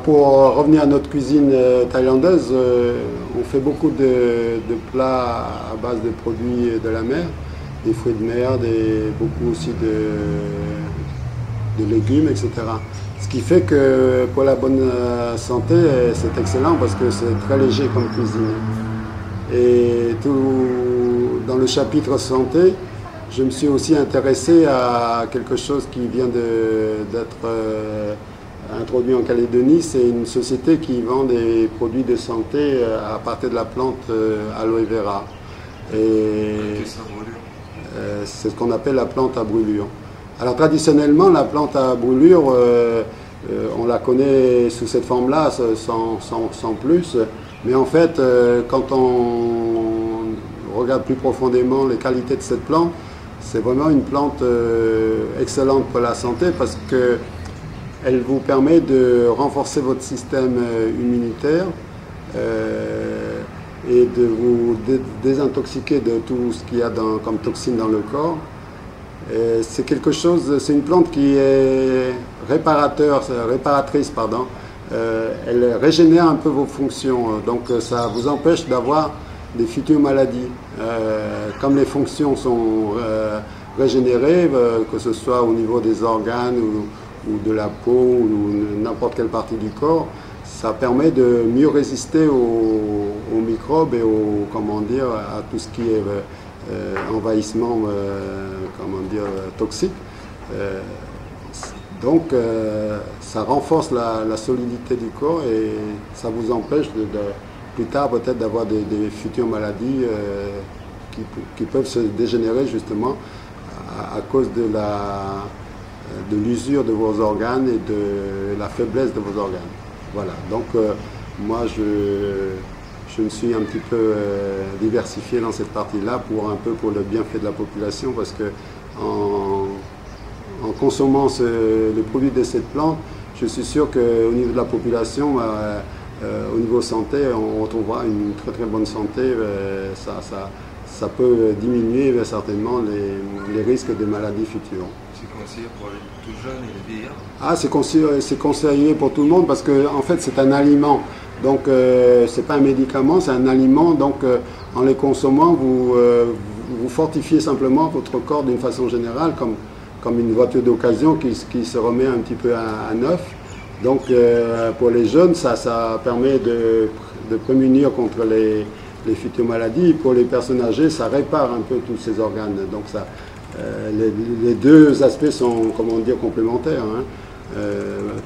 pour revenir à notre cuisine thaïlandaise, on fait beaucoup de plats à base de produits de la mer, des fruits de mer, beaucoup aussi de légumes, etc. Ce qui fait que pour la bonne santé, c'est excellent parce que c'est très léger comme cuisine. Et dans le chapitre santé, je me suis aussi intéressé à quelque chose qui vient d'être introduit en Calédonie. C'est une société qui vend des produits de santé à partir de la plante aloe vera. Et c'est ce qu'on appelle la plante à brûlure. Alors traditionnellement, la plante à brûlure, on la connaît sous cette forme-là, sans plus. Mais en fait, quand on regarde plus profondément les qualités de cette plante, c'est vraiment une plante excellente pour la santé parce qu'elle vous permet de renforcer votre système immunitaire et de vous désintoxiquer de tout ce qu'il y a comme toxines dans le corps. C'est quelque chose, c'est une plante qui est réparatrice, pardon. Elle régénère un peu vos fonctions, donc ça vous empêche d'avoir des futures maladies. Comme les fonctions sont régénérées, que ce soit au niveau des organes ou de la peau ou n'importe quelle partie du corps, ça permet de mieux résister aux microbes et à tout ce qui est envahissement toxique. Donc ça renforce la solidité du corps et ça vous empêche plus tard peut-être d'avoir des futures maladies qui peuvent se dégénérer justement à cause de l'usure de vos organes et de la faiblesse de vos organes. Voilà, donc moi je me suis un petit peu diversifié dans cette partie-là pour le bienfait de la population parce que en consommant les produits de cette plante, je suis sûr qu'au niveau de la population, au niveau santé, on retrouvera une très très bonne santé. Ça peut diminuer certainement les risques de maladies futures. C'est conseillé pour les tout jeunes et les vieillards? Ah, c'est conseillé pour tout le monde parce que en fait c'est un aliment. Donc c'est pas un médicament, c'est un aliment. Donc en les consommant, vous fortifiez simplement votre corps d'une façon générale, comme une voiture d'occasion qui se remet un petit peu à neuf. Donc pour les jeunes, ça permet de prémunir contre les futures maladies. Pour les personnes âgées, ça répare un peu tous ces organes. Donc les deux aspects sont, complémentaires. Hein.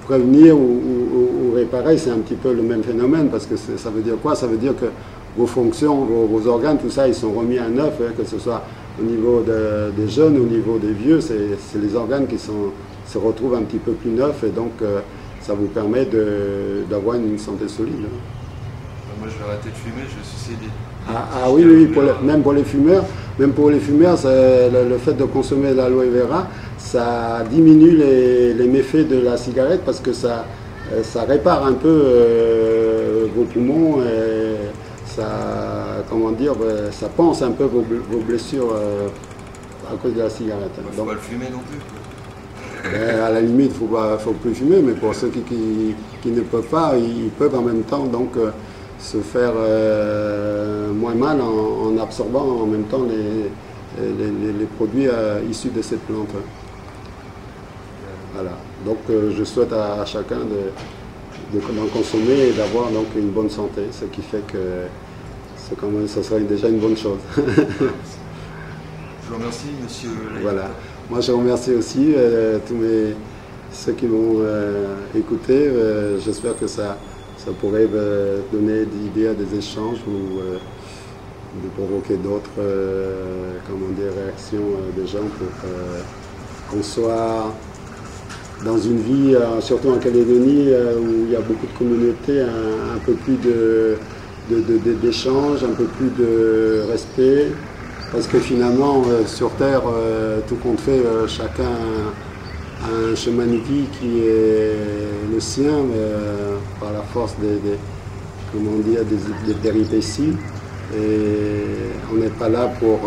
Prévenir ou réparer, c'est un petit peu le même phénomène parce que ça veut dire quoi? Ça veut dire que vos fonctions, vos organes, tout ça, ils sont remis à neuf, hein, que ce soit au niveau des jeunes, au niveau des vieux, c'est les organes qui se retrouvent un petit peu plus neufs et donc ça vous permet d'avoir une santé solide. Hein. Moi je vais arrêter de fumer, je vais suicider. Oui, même pour les fumeurs, le fait de consommer l'aloe vera, ça diminue les méfaits de la cigarette parce que ça répare un peu vos poumons et ça panse un peu vos blessures à cause de la cigarette. Il ne faut pas le fumer non plus. À la limite, il ne faut plus fumer, mais pour ceux qui ne peuvent pas, ils peuvent en même temps donc se faire moins mal en absorbant en même temps les produits issus de cette plante. Voilà. Donc je souhaite à chacun d'en consommer et d'avoir donc une bonne santé, ce qui fait que ce serait déjà une bonne chose. Je vous remercie, monsieur. Voilà. Moi je remercie aussi tous ceux qui m'ont écouté. J'espère que ça pourrait donner des idées à des échanges ou de provoquer d'autres réactions des gens pour qu'on soit dans une vie, surtout en Calédonie, où il y a beaucoup de communautés, un peu plus d'échanges, un peu plus de respect, parce que finalement, sur Terre, tout compte fait, chacun a un chemin de vie qui est le sien, par la force des péripéties. Et on n'est pas là pour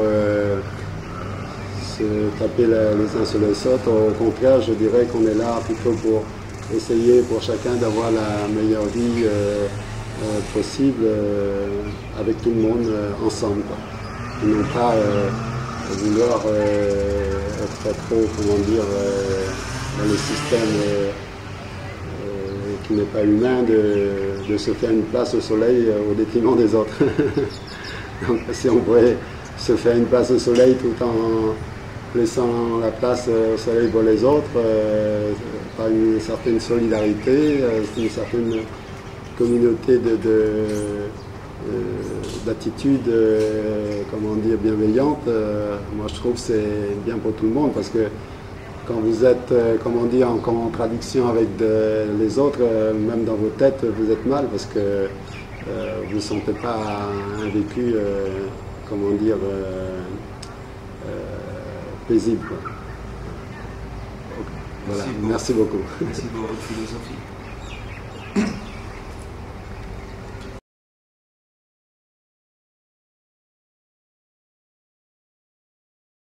se taper les uns sur les autres. Au contraire, je dirais qu'on est là plutôt pour essayer pour chacun d'avoir la meilleure vie possible avec tout le monde ensemble, quoi. Et non pas vouloir être trop, comment dire, dans le système qui n'est pas humain de se faire une place au soleil au détriment des autres. Donc si on pourrait se faire une place au soleil tout en laissant la place au soleil pour les autres, par une certaine solidarité, une certaine communauté d'attitude, comment dire, bienveillante, moi je trouve que c'est bien pour tout le monde, parce que quand vous êtes, comment dire, en contradiction avec les autres, même dans vos têtes, vous êtes mal, parce que vous ne sentez pas un vécu, comment dire, paisible, quoi. Voilà, merci beaucoup. Merci pour votre philosophie.